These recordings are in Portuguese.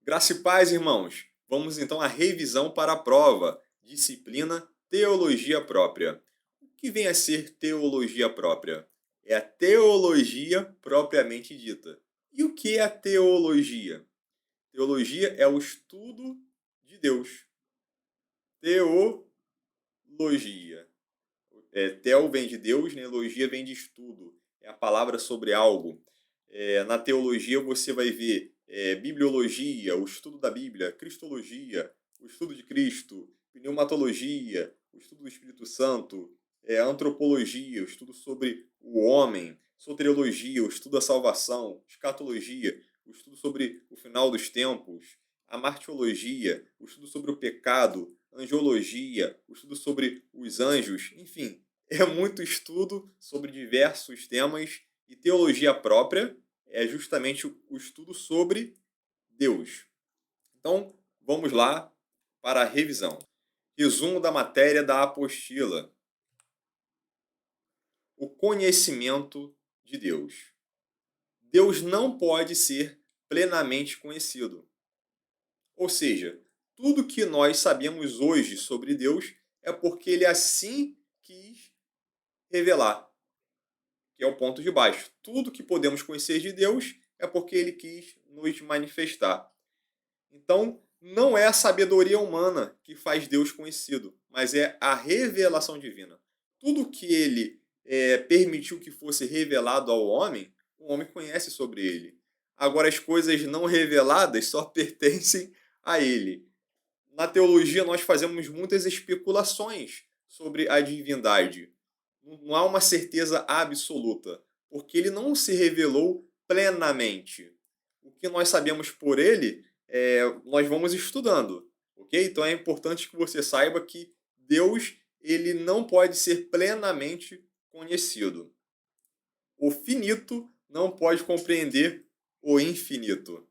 Graça e paz, irmãos. Vamos então à revisão para a prova. Disciplina Teologia Própria. O que vem a ser teologia própria? É a teologia propriamente dita. E o que é a teologia? Teologia é o estudo de Deus. Teologia. Tel vem de Deus, né? Logia vem de estudo. É a palavra sobre algo. Na teologia você vai ver bibliologia, o estudo da Bíblia, cristologia, o estudo de Cristo, pneumatologia, o estudo do Espírito Santo, antropologia, o estudo sobre o homem, soteriologia, o estudo da salvação, escatologia, o estudo sobre o final dos tempos, a martiologia, o estudo sobre o pecado, angiologia, o estudo sobre os anjos, enfim, é muito estudo sobre diversos temas e teologia própria é justamente o estudo sobre Deus. Então, vamos lá para a revisão. Resumo da matéria da apostila. O conhecimento de Deus. Deus não pode ser plenamente conhecido. Ou seja, tudo que nós sabemos hoje sobre Deus é porque ele assim quis revelar, que é o ponto de baixo. Tudo que podemos conhecer de Deus é porque ele quis nos manifestar. Então, não é a sabedoria humana que faz Deus conhecido, mas é a revelação divina. Tudo que ele permitiu que fosse revelado ao homem, o homem conhece sobre ele. Agora, as coisas não reveladas só pertencem a ele. Na teologia, nós fazemos muitas especulações sobre a divindade. Não há uma certeza absoluta, porque ele não se revelou plenamente. O que nós sabemos por ele, nós vamos estudando, ok? Então é importante que você saiba que Deus ele não pode ser plenamente conhecido. O finito não pode compreender o infinito.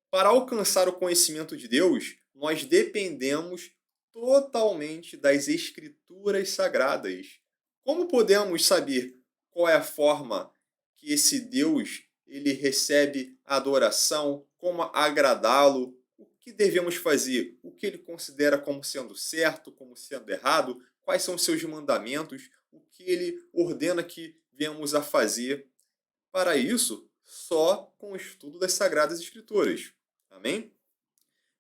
Para alcançar o conhecimento de Deus, nós dependemos totalmente das Escrituras Sagradas. Como podemos saber qual é a forma que esse Deus ele recebe adoração, como agradá-lo, o que devemos fazer, o que ele considera como sendo certo, como sendo errado, quais são os seus mandamentos, o que ele ordena que venhamos a fazer? Para isso, só com o estudo das Sagradas Escrituras. Amém?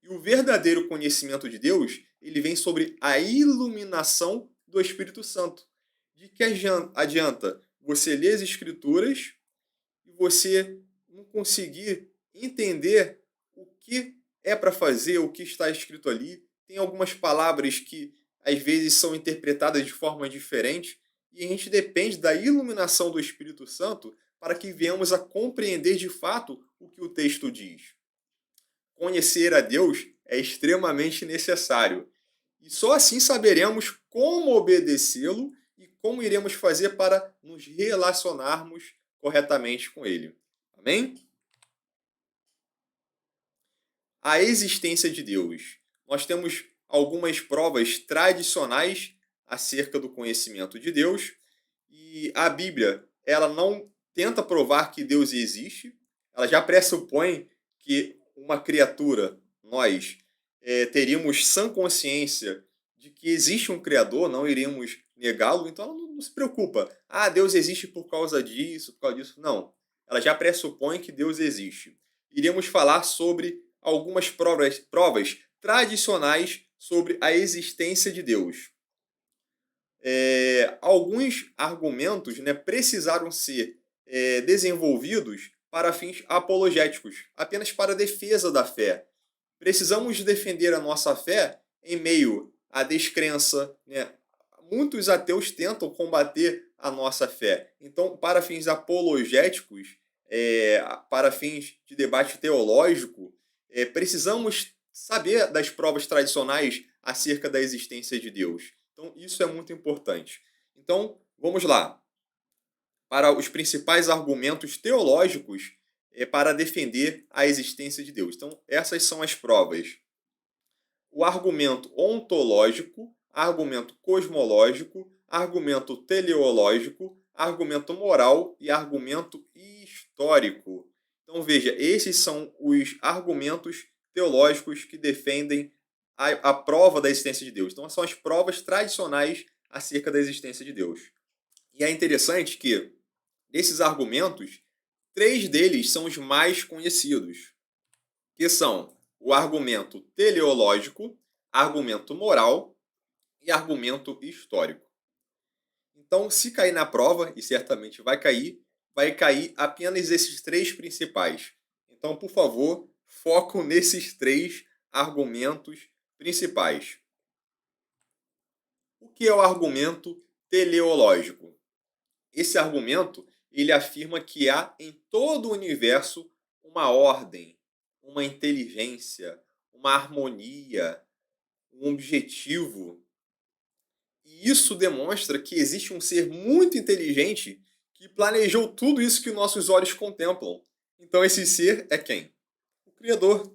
E o verdadeiro conhecimento de Deus, ele vem sobre a iluminação do Espírito Santo. De que adianta você ler as Escrituras e você não conseguir entender o que é para fazer, o que está escrito ali? Tem algumas palavras que às vezes são interpretadas de forma diferente e a gente depende da iluminação do Espírito Santo para que venhamos a compreender de fato o que o texto diz. Conhecer a Deus é extremamente necessário. E só assim saberemos como obedecê-lo e como iremos fazer para nos relacionarmos corretamente com ele. Amém? A existência de Deus. Nós temos algumas provas tradicionais acerca do conhecimento de Deus e a Bíblia, ela não tenta provar que Deus existe, ela já pressupõe que uma criatura, nós, teríamos sã consciência de que existe um Criador, não iríamos negá-lo, então ela não se preocupa. Ah, Deus existe por causa disso, por causa disso. Não. Ela já pressupõe que Deus existe. Iremos falar sobre algumas provas tradicionais sobre a existência de Deus. Alguns argumentos, né, precisaram ser desenvolvidos para fins apologéticos, apenas para a defesa da fé. Precisamos defender a nossa fé em meio à descrença, né? Muitos ateus tentam combater a nossa fé. Então, para fins apologéticos, para fins de debate teológico, precisamos saber das provas tradicionais acerca da existência de Deus. Então, isso é muito importante. Então, vamos lá. Para os principais argumentos teológicos para defender a existência de Deus. Então, essas são as provas. O argumento ontológico, argumento cosmológico, argumento teleológico, argumento moral e argumento histórico. Então, veja, esses são os argumentos teológicos que defendem a prova da existência de Deus. Então, são as provas tradicionais acerca da existência de Deus. E é interessante que, desses argumentos, 3 deles são os mais conhecidos, que são o argumento teleológico, argumento moral e argumento histórico. Então, se cair na prova, e certamente vai cair apenas esses 3 principais. Então, por favor, foco nesses 3 argumentos principais. O que é o argumento teleológico? Esse argumento, ele afirma que há em todo o universo uma ordem, uma inteligência, uma harmonia, um objetivo. E isso demonstra que existe um ser muito inteligente que planejou tudo isso que nossos olhos contemplam. Então esse ser é quem? O Criador,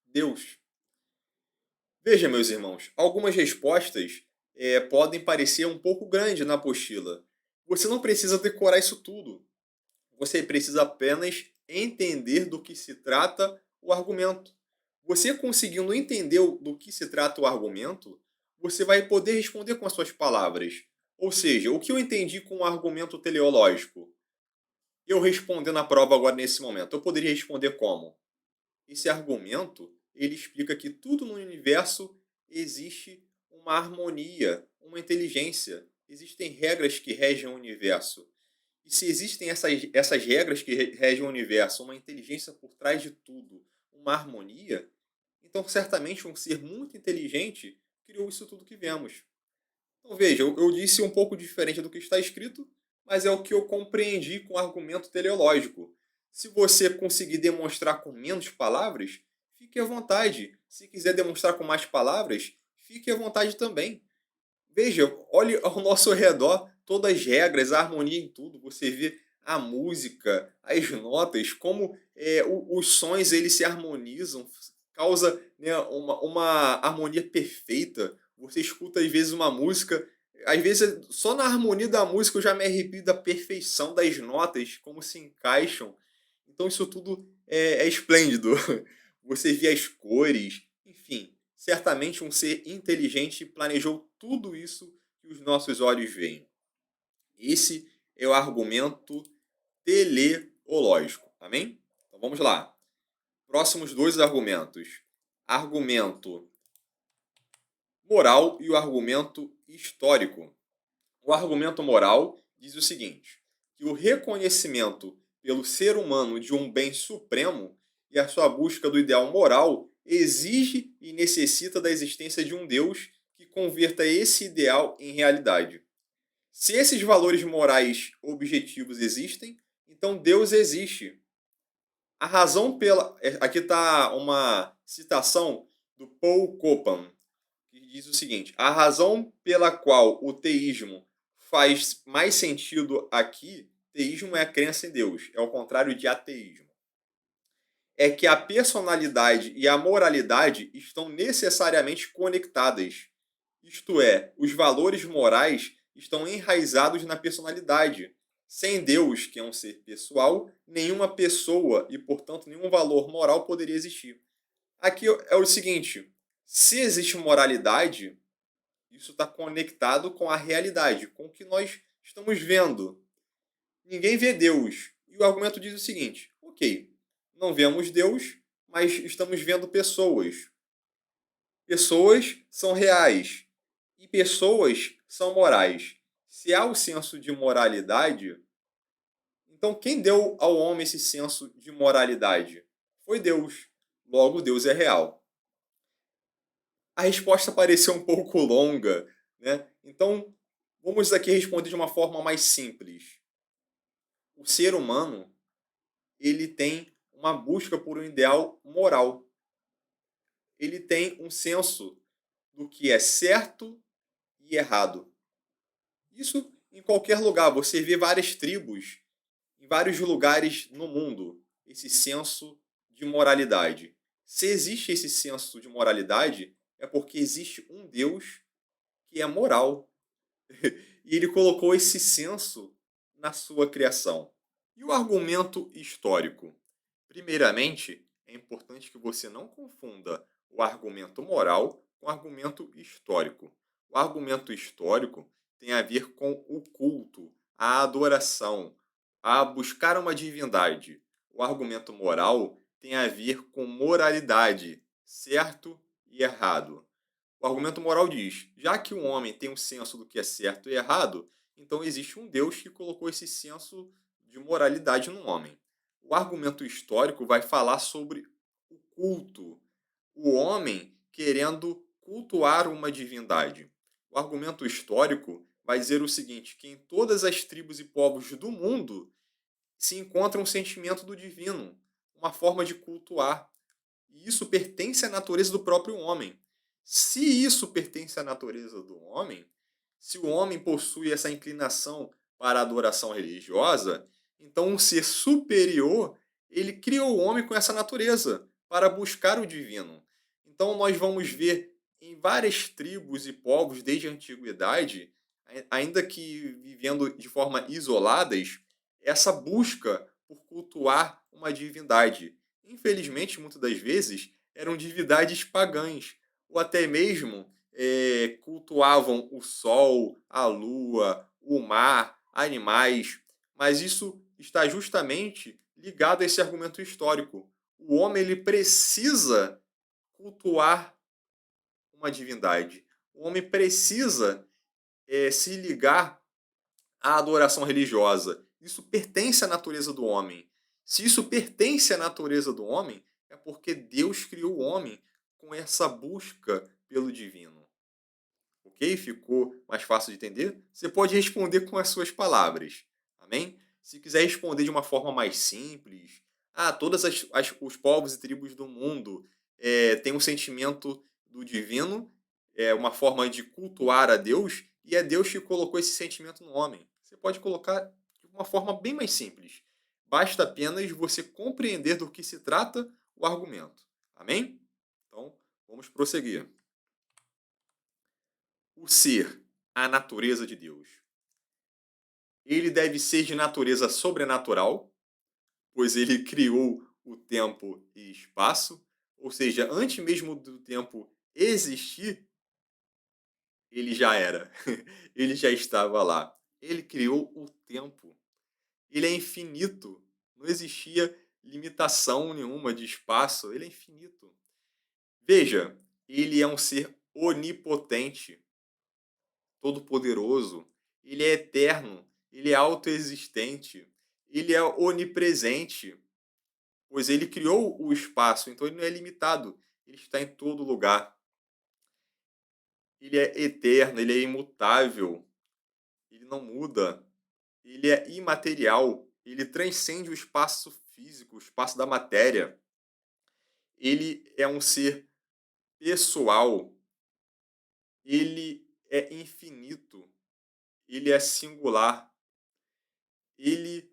Deus. Veja, meus irmãos, algumas respostas podem parecer um pouco grandes na apostila. Você não precisa decorar isso tudo. Você precisa apenas entender do que se trata o argumento. Você conseguindo entender do que se trata o argumento, você vai poder responder com as suas palavras. Ou seja, o que eu entendi com o argumento teleológico? Eu respondendo a prova agora nesse momento, eu poderia responder como? Esse argumento, ele explica que tudo no universo existe uma harmonia, uma inteligência. Existem regras que regem o universo. E se existem essas regras que regem o universo, uma inteligência por trás de tudo, uma harmonia, então certamente um ser muito inteligente criou isso tudo que vemos. Então veja, eu disse um pouco diferente do que está escrito, mas é o que eu compreendi com o argumento teleológico. Se você conseguir demonstrar com menos palavras, fique à vontade. Se quiser demonstrar com mais palavras, fique à vontade também. Veja, olhe ao nosso redor, todas as regras, a harmonia em tudo. Você vê a música, as notas, como os sons eles se harmonizam, causa, né, uma harmonia perfeita. Você escuta às vezes uma música, às vezes só na harmonia da música eu já me arrepio da perfeição das notas, como se encaixam. Então isso tudo é esplêndido. Você vê as cores, enfim. Certamente um ser inteligente planejou tudo isso que os nossos olhos veem. Esse é o argumento teleológico. Amém? Então vamos lá. Próximos 2 argumentos. Argumento moral e o argumento histórico. O argumento moral diz o seguinte: que o reconhecimento pelo ser humano de um bem supremo e a sua busca do ideal moral exige e necessita da existência de um Deus que converta esse ideal em realidade. Se esses valores morais objetivos existem, então Deus existe. A razão pela. Aqui está uma citação do Paul Copan, que diz o seguinte: a razão pela qual o teísmo faz mais sentido aqui, teísmo é a crença em Deus, é o contrário de ateísmo, é que a personalidade e a moralidade estão necessariamente conectadas. Isto é, os valores morais estão enraizados na personalidade. Sem Deus, que é um ser pessoal, nenhuma pessoa e, portanto, nenhum valor moral poderia existir. Aqui é o seguinte: se existe moralidade, isso está conectado com a realidade, com o que nós estamos vendo. Ninguém vê Deus. E o argumento diz o seguinte: ok, não vemos Deus, mas estamos vendo pessoas. Pessoas são reais e pessoas são morais. Se há o senso de moralidade, então quem deu ao homem esse senso de moralidade? Foi Deus. Logo, Deus é real. A resposta pareceu um pouco longa, né? Então, vamos aqui responder de uma forma mais simples. O ser humano, ele tem uma busca por um ideal moral. Ele tem um senso do que é certo e errado. Isso em qualquer lugar. Você vê várias tribos em vários lugares no mundo, esse senso de moralidade. Se existe esse senso de moralidade, é porque existe um Deus que é moral. E ele colocou esse senso na sua criação. E o argumento histórico? Primeiramente, é importante que você não confunda o argumento moral com o argumento histórico. O argumento histórico tem a ver com o culto, a adoração, a buscar uma divindade. O argumento moral tem a ver com moralidade, certo e errado. O argumento moral diz: já que o homem tem um senso do que é certo e errado, então existe um Deus que colocou esse senso de moralidade no homem. O argumento histórico vai falar sobre o culto, o homem querendo cultuar uma divindade. O argumento histórico vai dizer o seguinte: que em todas as tribos e povos do mundo se encontra um sentimento do divino, uma forma de cultuar. E isso pertence à natureza do próprio homem. Se isso pertence à natureza do homem, se o homem possui essa inclinação para a adoração religiosa, então um ser superior, ele criou o homem com essa natureza para buscar o divino. Então nós vamos ver em várias tribos e povos desde a antiguidade, ainda que vivendo de forma isoladas, essa busca por cultuar uma divindade. Infelizmente, muitas das vezes, eram divindades pagãs, ou até mesmo cultuavam o sol, a lua, o mar, animais, mas isso está justamente ligado a esse argumento histórico. O homem ele precisa cultuar uma divindade. O homem precisa se ligar à adoração religiosa. Isso pertence à natureza do homem. Se isso pertence à natureza do homem, é porque Deus criou o homem com essa busca pelo divino. Ok? Ficou mais fácil de entender? Você pode responder com as suas palavras. Amém? Se quiser responder de uma forma mais simples, todas os povos e tribos do mundo têm um sentimento do divino, é uma forma de cultuar a Deus, e é Deus que colocou esse sentimento no homem. Você pode colocar de uma forma bem mais simples. Basta apenas você compreender do que se trata o argumento. Amém? Então, vamos prosseguir. O ser, a natureza de Deus. Ele deve ser de natureza sobrenatural, pois ele criou o tempo e espaço, ou seja, antes mesmo do tempo existir, ele já era. Ele já estava lá. Ele criou o tempo. Ele é infinito. Não existia limitação nenhuma de espaço. Ele é infinito. Veja, ele é um ser onipotente, todo-poderoso, ele é eterno, ele é autoexistente, ele é onipresente, pois ele criou o espaço, então ele não é limitado, ele está em todo lugar. Ele é eterno, ele é imutável, ele não muda, ele é imaterial, ele transcende o espaço físico, o espaço da matéria. Ele é um ser pessoal, ele é infinito, ele é singular, ele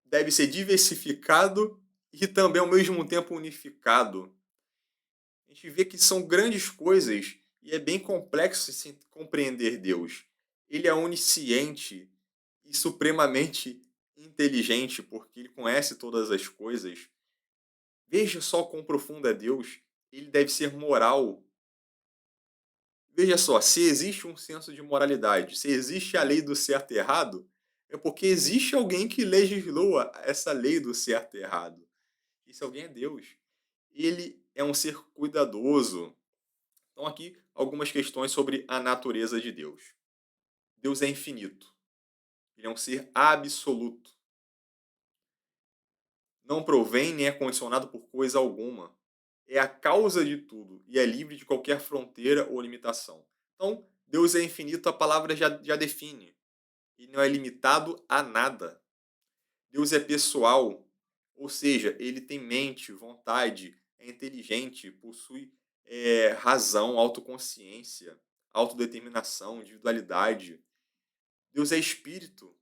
deve ser diversificado e também ao mesmo tempo unificado. A gente vê que são grandes coisas e é bem complexo se compreender Deus. Ele é onisciente e supremamente inteligente porque ele conhece todas as coisas. Veja só quão profundo é Deus. Ele deve ser moral. Veja só, se existe um senso de moralidade, se existe a lei do certo e errado, é porque existe alguém que legislou essa lei do certo e errado. Esse alguém é Deus. Ele é um ser cuidadoso. Então, aqui, algumas questões sobre a natureza de Deus. Deus é infinito. Ele é um ser absoluto. Não provém nem é condicionado por coisa alguma. É a causa de tudo e é livre de qualquer fronteira ou limitação. Então, Deus é infinito, a palavra já define. E não é limitado a nada. Deus é pessoal, ou seja, ele tem mente, vontade, é inteligente, possui razão, autoconsciência, autodeterminação, individualidade. Deus é espírito,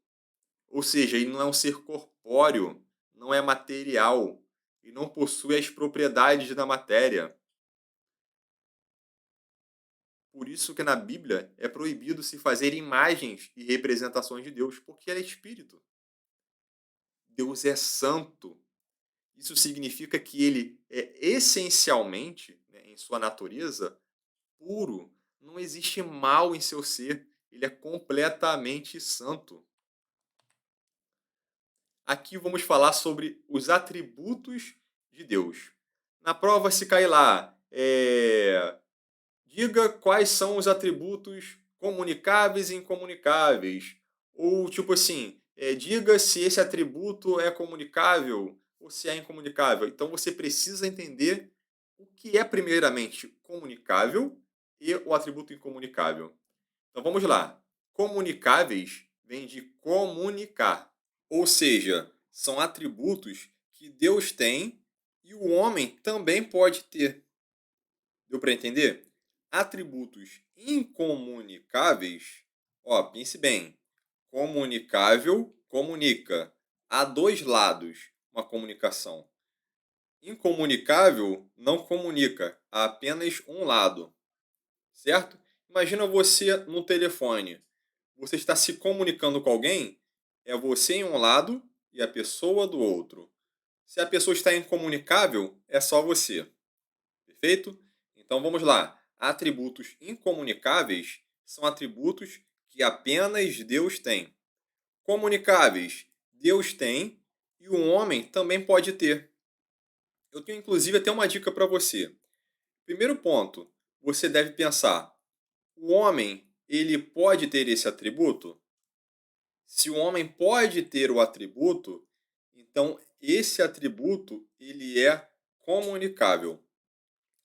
ou seja, ele não é um ser corpóreo, não é material e não possui as propriedades da matéria. Por isso que na Bíblia é proibido se fazer imagens e representações de Deus, porque ele é espírito. Deus é santo. Isso significa que ele é essencialmente, né, em sua natureza, puro. Não existe mal em seu ser. Ele é completamente santo. Aqui vamos falar sobre os atributos de Deus. Na prova, se cair lá, diga quais são os atributos comunicáveis e incomunicáveis. Ou, tipo assim, diga se esse atributo é comunicável ou se é incomunicável. Então, você precisa entender o que é, primeiramente, comunicável e o atributo incomunicável. Então, vamos lá. Comunicáveis vem de comunicar. Ou seja, são atributos que Deus tem e o homem também pode ter. Deu para entender? Atributos incomunicáveis, ó, pense bem. Comunicável comunica. Há dois lados uma comunicação. Incomunicável não comunica, há apenas um lado, certo? Imagina você no telefone. Você está se comunicando com alguém, é você em um lado e a pessoa do outro. Se a pessoa está incomunicável, é só você. Perfeito? Então vamos lá. Atributos incomunicáveis são atributos que apenas Deus tem. Comunicáveis, Deus tem e o homem também pode ter. Eu tenho inclusive até uma dica para você. Primeiro ponto, você deve pensar: o homem, ele pode ter esse atributo? Se o homem pode ter o atributo, então esse atributo ele é comunicável.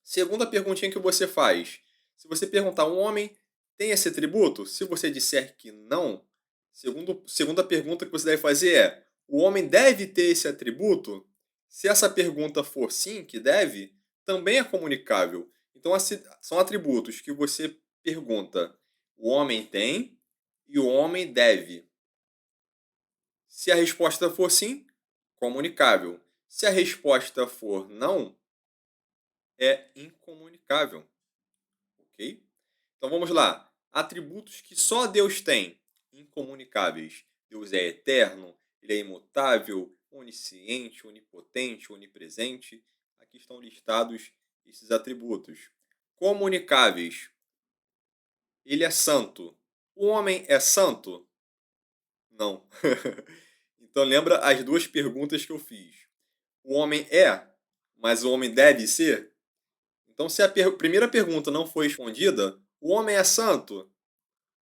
Segunda perguntinha que você faz. Se você perguntar, um homem tem esse atributo? Se você disser que não, segunda pergunta que você deve fazer é: o homem deve ter esse atributo? Se essa pergunta for sim, que deve, também é comunicável. Então, são atributos que você pergunta: o homem tem e o homem deve. Se a resposta for sim, comunicável. Se a resposta for não, é incomunicável. Ok? Então vamos lá. Atributos que só Deus tem, incomunicáveis. Deus é eterno, ele é imutável, onisciente, onipotente, onipresente. Aqui estão listados esses atributos. Comunicáveis. Ele é santo. O homem é santo? Não. Então lembra as duas perguntas que eu fiz. O homem é, mas o homem deve ser? Então, se a primeira pergunta não foi respondida, o homem é santo,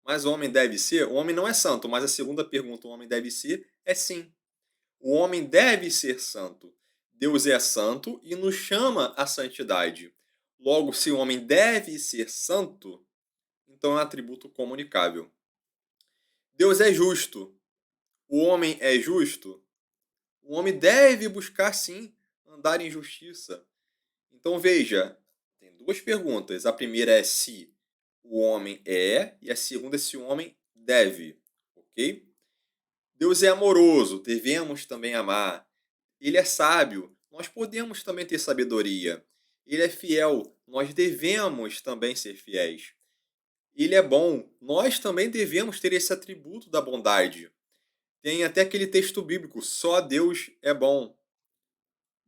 mas o homem deve ser? O homem não é santo, mas a segunda pergunta, o homem deve ser? É sim. O homem deve ser santo. Deus é santo e nos chama à santidade. Logo, se o homem deve ser santo, então é um atributo comunicável. Deus é justo. O homem é justo? O homem deve buscar sim andar em justiça. Então veja, tem duas perguntas. A primeira é se o homem é e a segunda é se o homem deve, ok? Deus é amoroso, devemos também amar. Ele é sábio, nós podemos também ter sabedoria. Ele é fiel, nós devemos também ser fiéis. Ele é bom, nós também devemos ter esse atributo da bondade. Tem até aquele texto bíblico, só Deus é bom.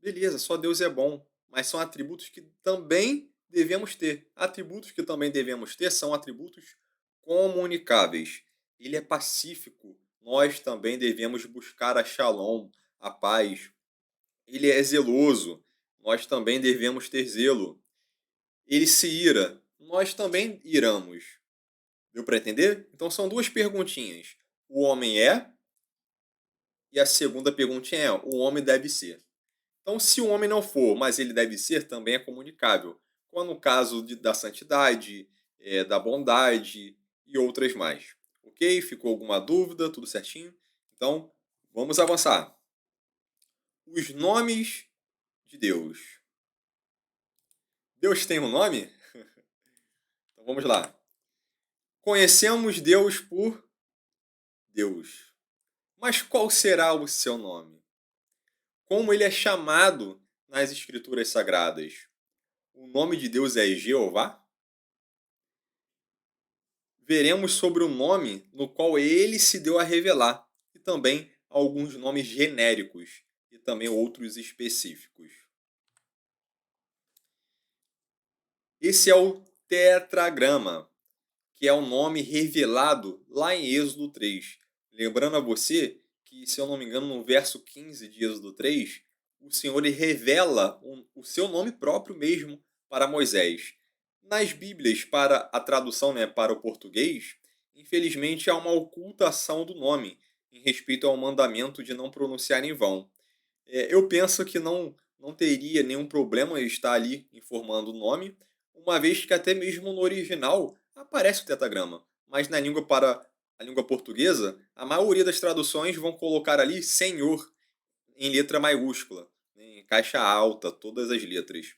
Beleza, só Deus é bom, mas são atributos que também devemos ter. Atributos que também devemos ter são atributos comunicáveis. Ele é pacífico, nós também devemos buscar a shalom, a paz. Ele é zeloso, nós também devemos ter zelo. Ele se ira, nós também iramos. Deu para entender? Então são duas perguntinhas. O homem é, e a segunda perguntinha é: o homem deve ser. Então, se o homem não for, mas ele deve ser, também é comunicável. Como no caso da santidade, da bondade e outras mais. Ok? Ficou alguma dúvida? Tudo certinho? Então, vamos avançar. Os nomes de Deus. Deus tem um nome? Então vamos lá. Conhecemos Deus por Deus. Mas qual será o seu nome? Como ele é chamado nas Escrituras Sagradas? O nome de Deus é Jeová? Veremos sobre o nome no qual ele se deu a revelar e também alguns nomes genéricos. e também outros específicos. Esse é o tetragrama, que é o nome revelado lá em Êxodo 3. Lembrando a você que, se eu não me engano, no verso 15 de Êxodo 3, o Senhor revela o seu nome próprio mesmo para Moisés. Nas Bíblias, para a tradução, né, para o português, infelizmente há uma ocultação do nome em respeito ao mandamento de não pronunciar em vão. Eu penso que não teria nenhum problema em estar ali informando o nome, uma vez que até mesmo no original aparece o tetragrama, mas na língua para a língua portuguesa, a maioria das traduções vão colocar ali Senhor em letra maiúscula, né, em caixa alta, todas as letras.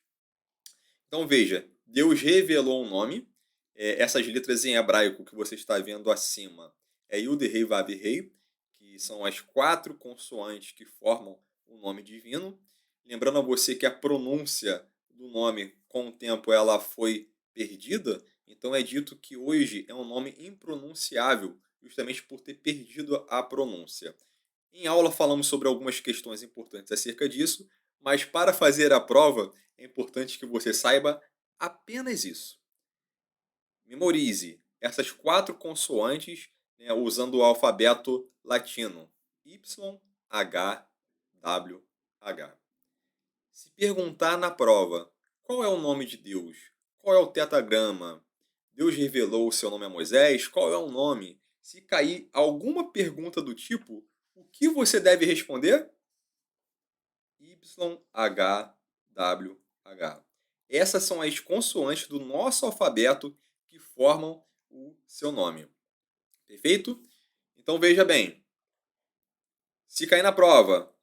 Então veja, Deus revelou um nome, essas letras em hebraico que você está vendo acima é Yud, Rei, Vav e Rei, que são as 4 consoantes que formam o nome divino. Lembrando a você que a pronúncia do nome, com o tempo, ela foi perdida, então é dito que hoje é um nome impronunciável, justamente por ter perdido a pronúncia. Em aula falamos sobre algumas questões importantes acerca disso, mas para fazer a prova é importante que você saiba apenas isso. Memorize essas 4 consoantes, né, usando o alfabeto latino: Y, H, W, H. Se perguntar na prova qual é o nome de Deus, qual é o tetragrama, Deus revelou o seu nome a Moisés, qual é o nome? Se cair alguma pergunta do tipo, o que você deve responder? Y, H, W, H. Essas são as consoantes do nosso alfabeto que formam o seu nome. Perfeito? Então veja bem. Se cair na prova,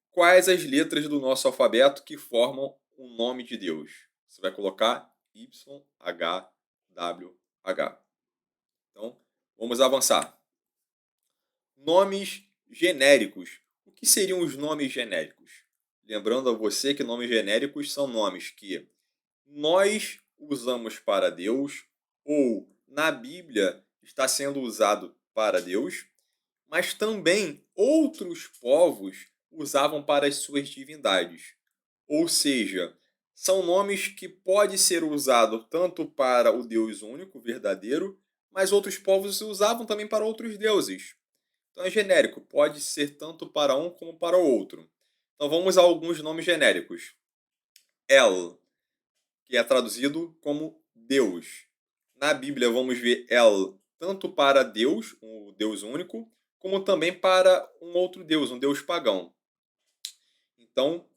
quais as letras do nosso alfabeto que formam o nome de Deus? Você vai colocar Y, H, W, H. Então, vamos avançar. Nomes genéricos. O que seriam os nomes genéricos? Lembrando a você que nomes genéricos são nomes que nós usamos para Deus, ou na Bíblia está sendo usado para Deus, mas também outros povos usavam para as suas divindades. Ou seja, são nomes que pode ser usado tanto para o Deus único, verdadeiro, mas outros povos usavam também para outros deuses. Então é genérico, pode ser tanto para um como para o outro. Então vamos a alguns nomes genéricos. El, que é traduzido como Deus. Na Bíblia vamos ver El tanto para Deus, o Deus único, como também para um outro Deus, um Deus pagão. Então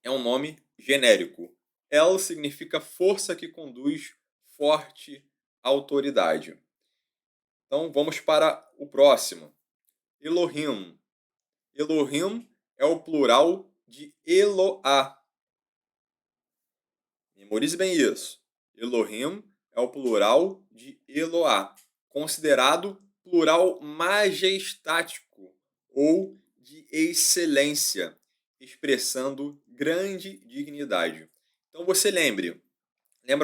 é um nome genérico. El significa força que conduz, forte, autoridade. Então vamos para o próximo. Elohim. Elohim é o plural de Eloá. Memorize bem isso. Elohim é o plural de Eloá, considerado plural majestático ou de excelência, expressando grande dignidade. Então você lembra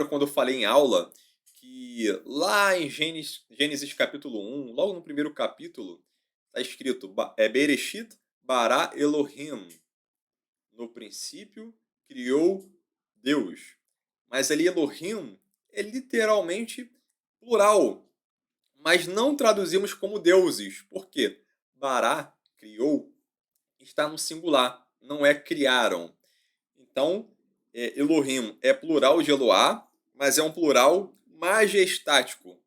quando eu falei em aula que lá em Gênesis capítulo 1, logo no primeiro capítulo, está escrito Bereshit bara Elohim. No princípio criou Deus. Mas ali Elohim é literalmente plural. Mas não traduzimos como deuses. Por quê? Bará, criou, está no singular. Não é criaram. Então, Elohim é plural de Eloá, mas é um plural majestático,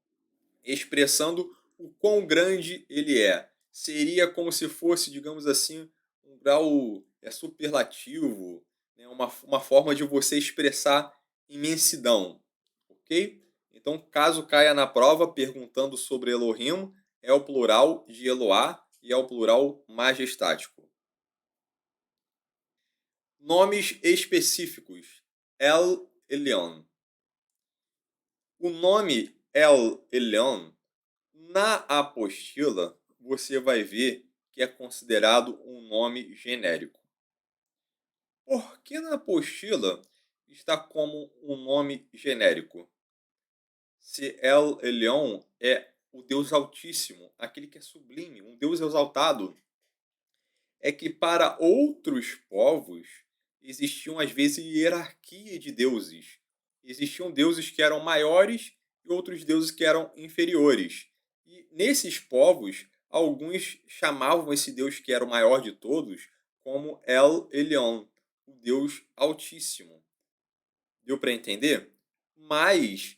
expressando o quão grande ele é. Seria como se fosse, digamos assim, um grau superlativo, né? Uma forma de você expressar imensidão, ok? Então, caso caia na prova perguntando sobre Elohim, é o plural de Eloá e é o plural majestático. Nomes específicos. El Elyon. O nome El Elyon, na apostila, você vai ver que é considerado um nome genérico. Por que na apostila está como um nome genérico? Se El Elyon é o Deus Altíssimo, aquele que é sublime, um Deus exaltado, é que para outros povos existiam às vezes hierarquia de deuses. Existiam deuses que eram maiores e outros deuses que eram inferiores. E nesses povos, alguns chamavam esse Deus que era o maior de todos como El Elyon, o Deus Altíssimo. Deu para entender? Mas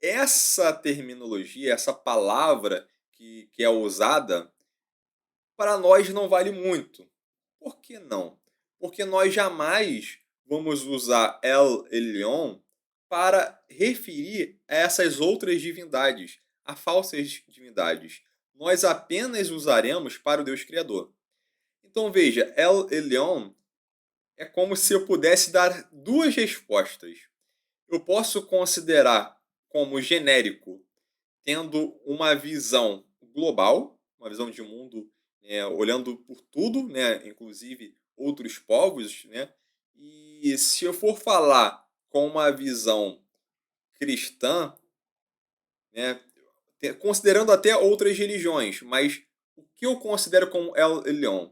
essa terminologia, essa palavra que é usada, para nós não vale muito. Por que não? Porque nós jamais vamos usar El Elyon para referir a essas outras divindades, a falsas divindades. Nós apenas usaremos para o Deus Criador. Então veja, El Elyon é como se eu pudesse dar duas respostas. Eu posso considerar como genérico, tendo uma visão global, uma visão de mundo, olhando por tudo, né, inclusive outros povos, né? E se eu for falar com uma visão cristã, né, considerando até outras religiões, mas o que eu considero como El Elyon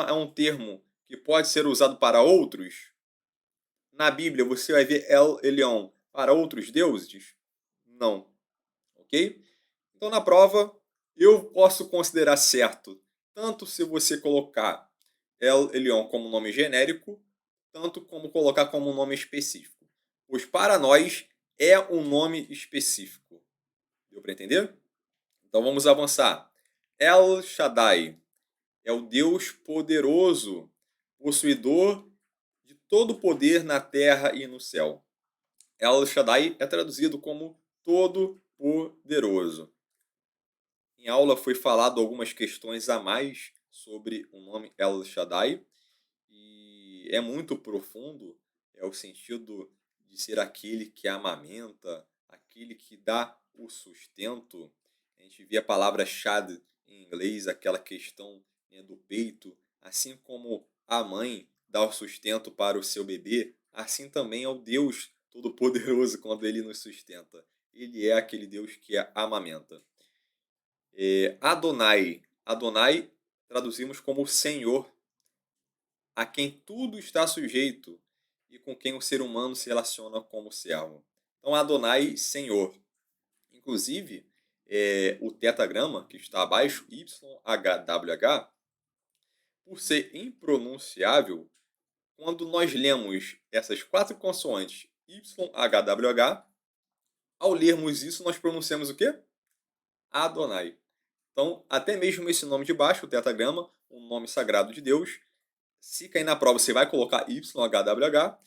é um termo que pode ser usado para outros. Na Bíblia você vai ver El Elyon para outros deuses? Não, ok? Então na prova eu posso considerar certo tanto se você colocar El Elyon como nome genérico, tanto como colocar como nome específico. Pois para nós é um nome específico. Deu para entender? Então vamos avançar. El Shaddai é o Deus poderoso, possuidor de todo o poder na terra e no céu. El Shaddai é traduzido como todo-poderoso. Em aula foi falado algumas questões a mais sobre o nome El Shaddai e é muito profundo, é o sentido de ser aquele que amamenta, aquele que dá o sustento. A gente vê a palavra shad em inglês, aquela questão, né, do peito, assim como a mãe dá o sustento para o seu bebê, assim também é o Deus Todo-Poderoso quando ele nos sustenta. Ele é aquele Deus que amamenta. Adonai. Adonai traduzimos como Senhor, a quem tudo está sujeito e com quem o ser humano se relaciona como servo. Então, Adonai, Senhor. Inclusive, o tetagrama que está abaixo, YHWH, por ser impronunciável, quando nós lemos essas quatro consoantes YHWH, ao lermos isso, nós pronunciamos o quê? Adonai. Então, até mesmo esse nome de baixo, o tetagrama, um nome sagrado de Deus, se cair na prova, você vai colocar YHWH,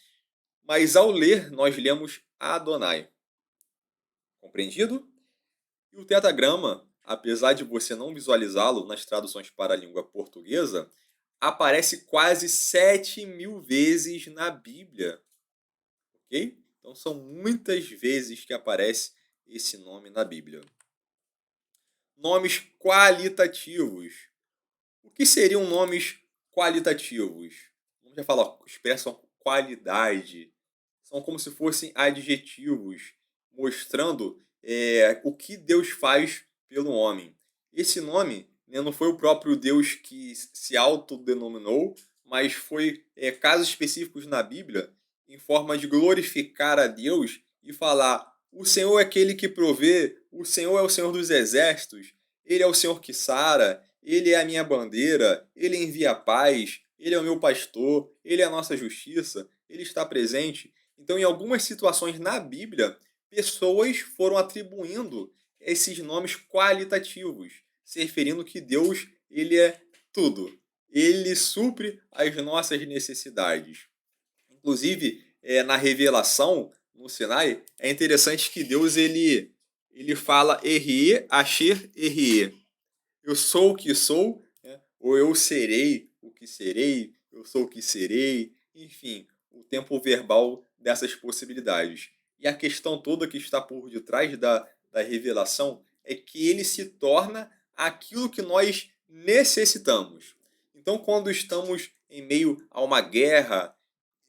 mas ao ler, nós lemos Adonai. Compreendido? E o tetagrama, apesar de você não visualizá-lo nas traduções para a língua portuguesa, aparece quase 7.000 vezes na Bíblia. Ok? Então são muitas vezes que aparece esse nome na Bíblia. Nomes qualitativos. O que seriam nomes qualitativos? Vamos já falar, expressam qualidade. São como se fossem adjetivos, mostrando o que Deus faz pelo homem. Esse nome, né, não foi o próprio Deus que se autodenominou, mas foi casos específicos na Bíblia, em forma de glorificar a Deus e falar: o Senhor é aquele que provê, o Senhor é o Senhor dos exércitos, Ele é o Senhor que sara, Ele é a minha bandeira, Ele envia a paz, Ele é o meu pastor, Ele é a nossa justiça, Ele está presente. Então, em algumas situações na Bíblia, pessoas foram atribuindo esses nomes qualitativos, se referindo que Deus, ele é tudo. Ele supre as nossas necessidades. Inclusive, na revelação, no Sinai, é interessante que Deus ele fala Erie, Asher, Erie. Eu sou o que sou, né? Ou eu serei o que serei, eu sou o que serei, enfim, o tempo verbal dessas possibilidades. E a questão toda que está por detrás da revelação é que ele se torna aquilo que nós necessitamos. Então, quando estamos em meio a uma guerra,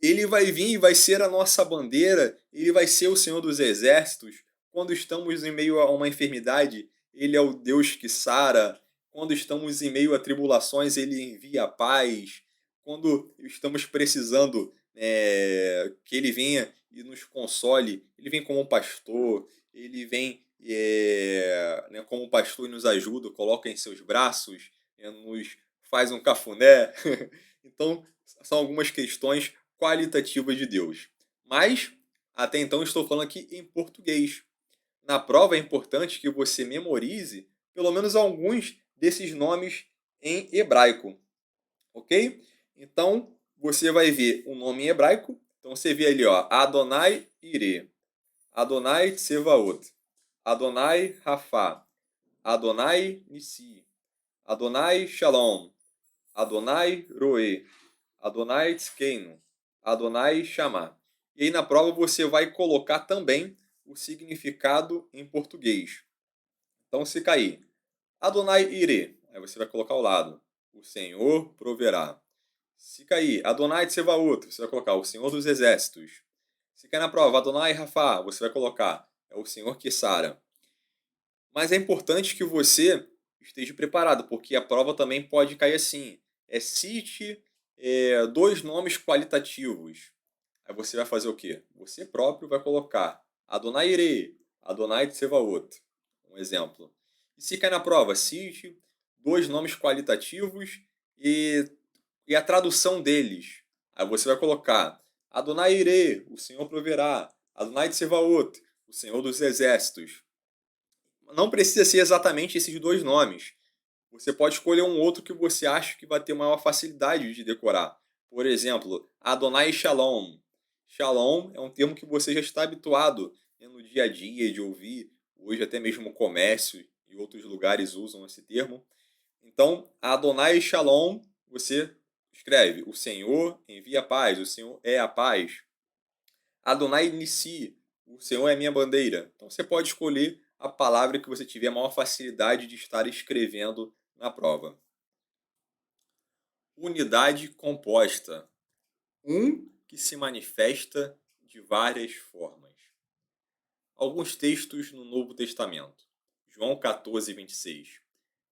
ele vai vir e vai ser a nossa bandeira, ele vai ser o Senhor dos exércitos. Quando estamos em meio a uma enfermidade, ele é o Deus que sara. quando estamos em meio a tribulações, Ele envia a paz. Quando estamos precisando que Ele venha e nos console, Ele vem como um pastor, Ele vem como um pastor e nos ajuda, coloca em seus braços, nos faz um cafuné. Então, são algumas questões qualitativas de Deus. Mas, até então, estou falando aqui em português. Na prova é importante que você memorize pelo menos alguns desses nomes em hebraico, ok? Então, você vai ver um nome em hebraico. Então, você vê ali, ó, Adonai Ire, Adonai Tsevaot, Adonai Rafa, Adonai Nissi, Adonai Shalom, Adonai Roe, Adonai Tzkeinu, Adonai Shammah. E aí na prova você vai colocar também o significado em português. Então se cair Adonai Ire, aí você vai colocar ao lado, o Senhor proverá. Se cair Adonai Tsevaot, você vai colocar o Senhor dos Exércitos. Se cair na prova Adonai Rafa, você vai colocar é o Senhor que sara. Mas é importante que você esteja preparado, porque a prova também pode cair assim. Cite dois nomes qualitativos. Aí você vai fazer o quê? Você próprio vai colocar Adonai Ire, Adonai Tsevaot. Um exemplo. E se cair na prova, cite dois nomes qualitativos e a tradução deles. Aí você vai colocar Adonai Ire, o Senhor proverá. Adonai Tsevaot, o Senhor dos Exércitos. Não precisa ser exatamente esses dois nomes. Você pode escolher um outro que você acha que vai ter maior facilidade de decorar. Por exemplo, Adonai Shalom. Shalom é um termo que você já está habituado no dia a dia de ouvir. Hoje até mesmo o comércio e outros lugares usam esse termo. Então, Adonai Shalom, você escreve: o Senhor envia a paz, o Senhor é a paz. Adonai Nissi, o Senhor é a minha bandeira. Então você pode escolher a palavra que você tiver maior facilidade de estar escrevendo na prova. Unidade composta. Que se manifesta de várias formas. Alguns textos no Novo Testamento. João 14, 26.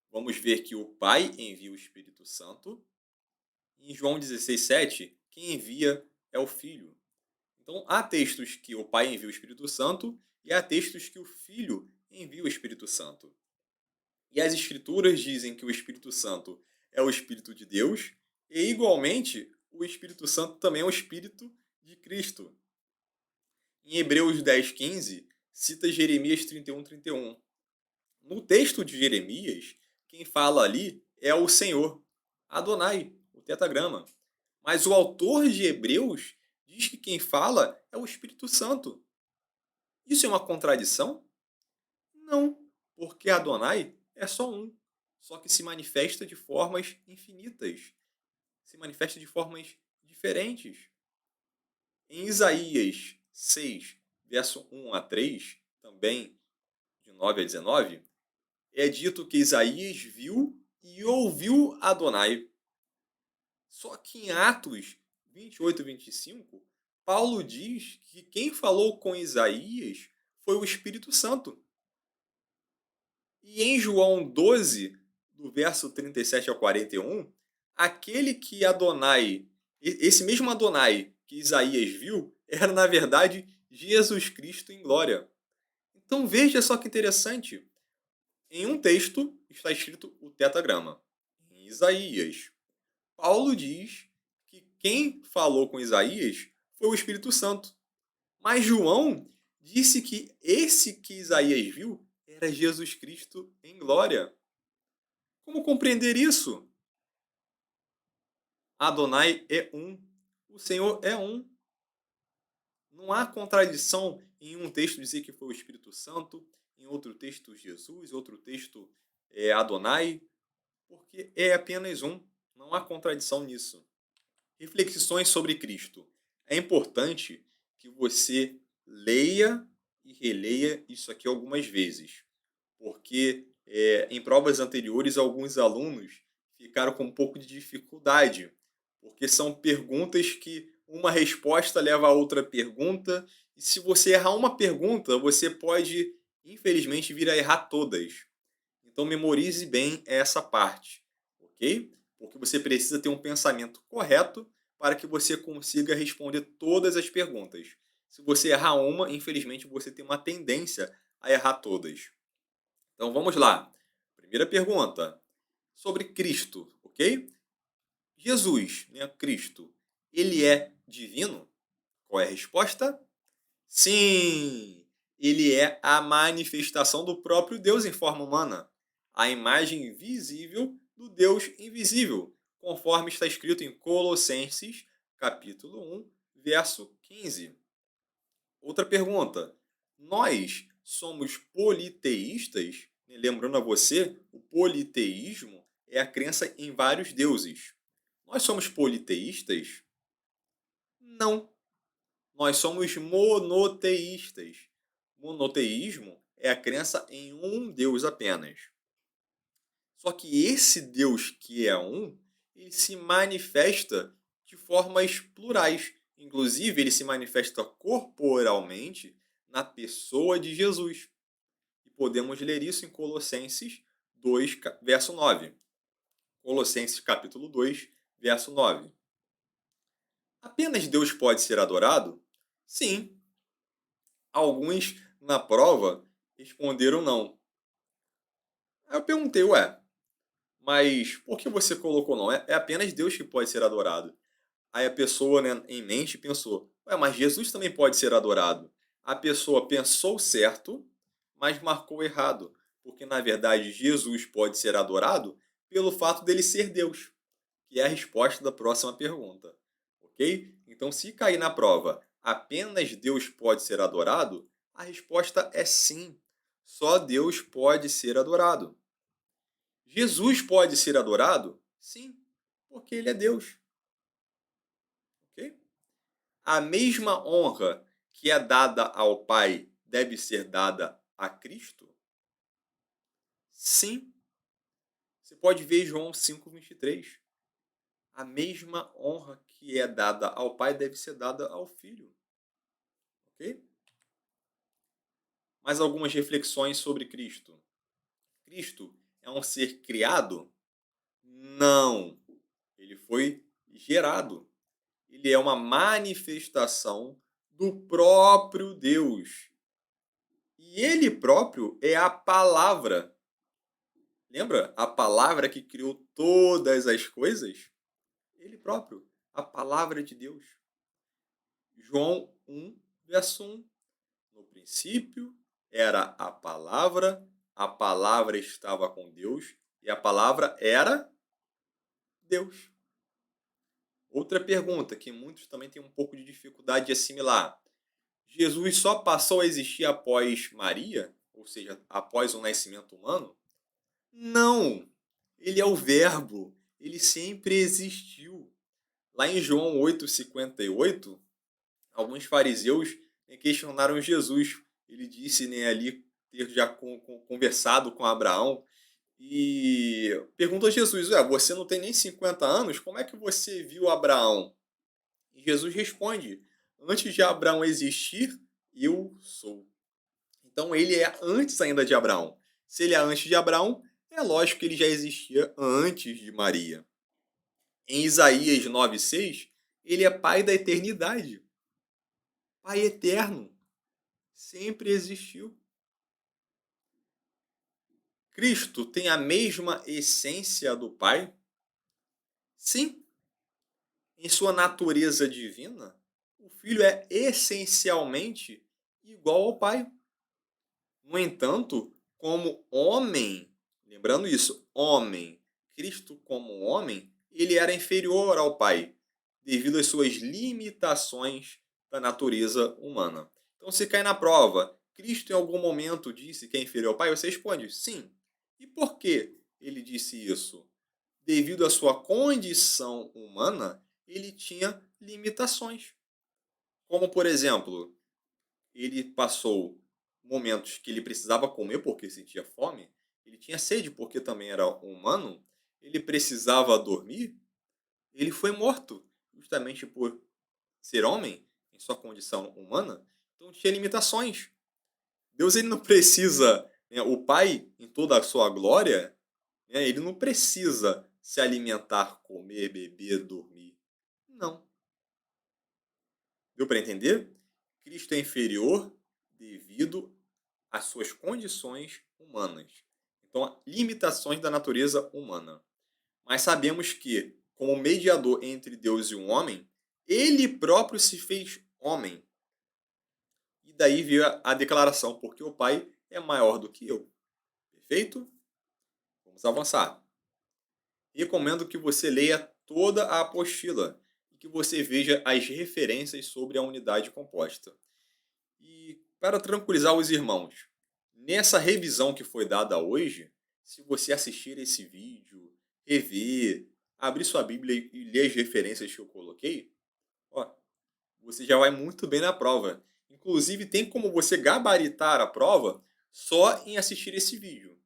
Vamos ver que o Pai envia o Espírito Santo. Em João 16, 7, quem envia é o Filho. Então, há textos que o Pai envia o Espírito Santo e há textos que o Filho envia o Espírito Santo. E as Escrituras dizem que o Espírito Santo é o Espírito de Deus e, igualmente, o Espírito Santo também é o Espírito de Cristo. Em Hebreus 10, 15, cita Jeremias 31, 31. No texto de Jeremias, quem fala ali é o Senhor, Adonai, o tetragrama. Mas o autor de Hebreus diz que quem fala é o Espírito Santo. Isso é uma contradição? Não, porque Adonai é só um, só que se manifesta de formas infinitas, se manifesta de formas diferentes. Em Isaías 6, verso 1 a 3, também de 9 a 19, é dito que Isaías viu e ouviu Adonai. Só que em Atos 28 e 25, Paulo diz que quem falou com Isaías foi o Espírito Santo. E em João 12, do verso 37 ao 41, aquele que Adonai, esse mesmo Adonai que Isaías viu, era na verdade Jesus Cristo em glória. Então veja só que interessante. Em um texto está escrito o tetragrama. Em Isaías, Paulo diz que quem falou com Isaías foi o Espírito Santo. Mas João disse que esse que Isaías viu era Jesus Cristo em glória. Como compreender isso? Adonai é um. O Senhor é um. Não há contradição em um texto dizer que foi o Espírito Santo, em outro texto Jesus, outro texto Adonai, porque é apenas um. Não há contradição nisso. Reflexões sobre Cristo. É importante que você leia e releia isso aqui algumas vezes, porque em provas anteriores alguns alunos ficaram com um pouco de dificuldade, porque são perguntas que uma resposta leva a outra pergunta, e se você errar uma pergunta, você pode, infelizmente, vir a errar todas. Então memorize bem essa parte, ok? Porque você precisa ter um pensamento correto para que você consiga responder todas as perguntas. Se você errar uma, infelizmente você tem uma tendência a errar todas. Então vamos lá. Primeira pergunta, sobre Cristo, ok? Jesus, né, Cristo, ele é divino? Qual é a resposta? Sim, ele é a manifestação do próprio Deus em forma humana, a imagem visível do Deus invisível, conforme está escrito em Colossenses, capítulo 1, verso 15. Outra pergunta: nós somos politeístas? Lembrando a você, o politeísmo é a crença em vários deuses. Nós somos politeístas? Não. Nós somos monoteístas. Monoteísmo é a crença em um Deus apenas. Só que esse Deus que é um, ele se manifesta de formas plurais. Inclusive, ele se manifesta corporalmente na pessoa de Jesus. E podemos ler isso em Colossenses 2, verso 9. Colossenses capítulo 2, verso 9. Apenas Deus pode ser adorado? Sim. Alguns na prova responderam não. Aí eu perguntei, ué, mas por que você colocou não? É apenas Deus que pode ser adorado. Aí a pessoa, né, em mente pensou, ué, mas Jesus também pode ser adorado. A pessoa pensou certo, mas marcou errado. Porque, na verdade, Jesus pode ser adorado pelo fato dele ser Deus, que é a resposta da próxima pergunta. Ok? Então, se cair na prova, apenas Deus pode ser adorado, a resposta é sim. Só Deus pode ser adorado. Jesus pode ser adorado? Sim, porque ele é Deus. Ok? A mesma honra que é dada ao Pai deve ser dada a Cristo? Sim. Você pode ver João 5:23. A mesma honra que é dada ao Pai deve ser dada ao Filho. Ok? Mais algumas reflexões sobre Cristo. Cristo é um ser criado? Não. Ele foi gerado. Ele é uma manifestação do próprio Deus. E ele próprio é a palavra. Lembra? A palavra que criou todas as coisas? Ele próprio, a palavra de Deus. João 1, verso 1. No princípio era a palavra estava com Deus e a palavra era Deus. Outra pergunta que muitos também têm um pouco de dificuldade de assimilar. Jesus só passou a existir após Maria, ou seja, após o nascimento humano? Não! Ele é o Verbo. Ele sempre existiu. Lá em João 8:58, alguns fariseus questionaram Jesus. Ele disse, né, ali ter já conversado com Abraão e perguntou a Jesus: Ué, você não tem nem 50 anos? Como é que você viu Abraão? E Jesus responde: antes de Abraão existir, eu sou. Então ele é antes ainda de Abraão. Se ele é antes de Abraão, é lógico que ele já existia antes de Maria. Em Isaías 9:6, ele é pai da eternidade. Pai eterno. Sempre existiu. Cristo tem a mesma essência do Pai? Sim. Em sua natureza divina, o Filho é essencialmente igual ao Pai. No entanto, como homem, lembrando isso, homem, Cristo como homem, ele era inferior ao Pai, devido às suas limitações da natureza humana. Então, se cai na prova, Cristo em algum momento disse que é inferior ao Pai, você responde sim. E por que ele disse isso? Devido à sua condição humana, ele tinha limitações. Como, por exemplo, ele passou momentos que ele precisava comer porque sentia fome, ele tinha sede porque também era humano, ele precisava dormir, ele foi morto justamente por ser homem em sua condição humana, então tinha limitações. Deus ele não precisa né? O Pai, em toda a sua glória, né, ele não precisa se alimentar, comer, beber, dormir. Não. Deu para entender? Cristo é inferior devido às suas condições humanas. Então, limitações da natureza humana. Mas sabemos que, como mediador entre Deus e um homem, ele próprio se fez homem. E daí veio a declaração, porque o Pai é maior do que eu. Perfeito? Vamos avançar. Recomendo que você leia toda a apostila e que você veja as referências sobre a unidade composta. E para tranquilizar os irmãos, nessa revisão que foi dada hoje, se você assistir esse vídeo, rever, abrir sua Bíblia e ler as referências que eu coloquei, ó, você já vai muito bem na prova. Inclusive, tem como você gabaritar a prova só em assistir esse vídeo.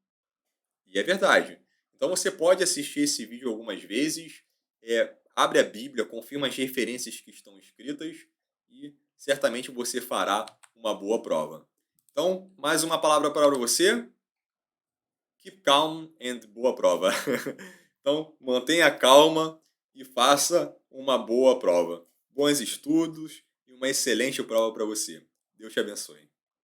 E é verdade. Então você pode assistir esse vídeo algumas vezes, abre a Bíblia, confirma as referências que estão escritas e certamente você fará uma boa prova. Então, mais uma palavra para você. Keep calm and boa prova. Então, mantenha calma e faça uma boa prova. Bons estudos e uma excelente prova para você. Deus te abençoe.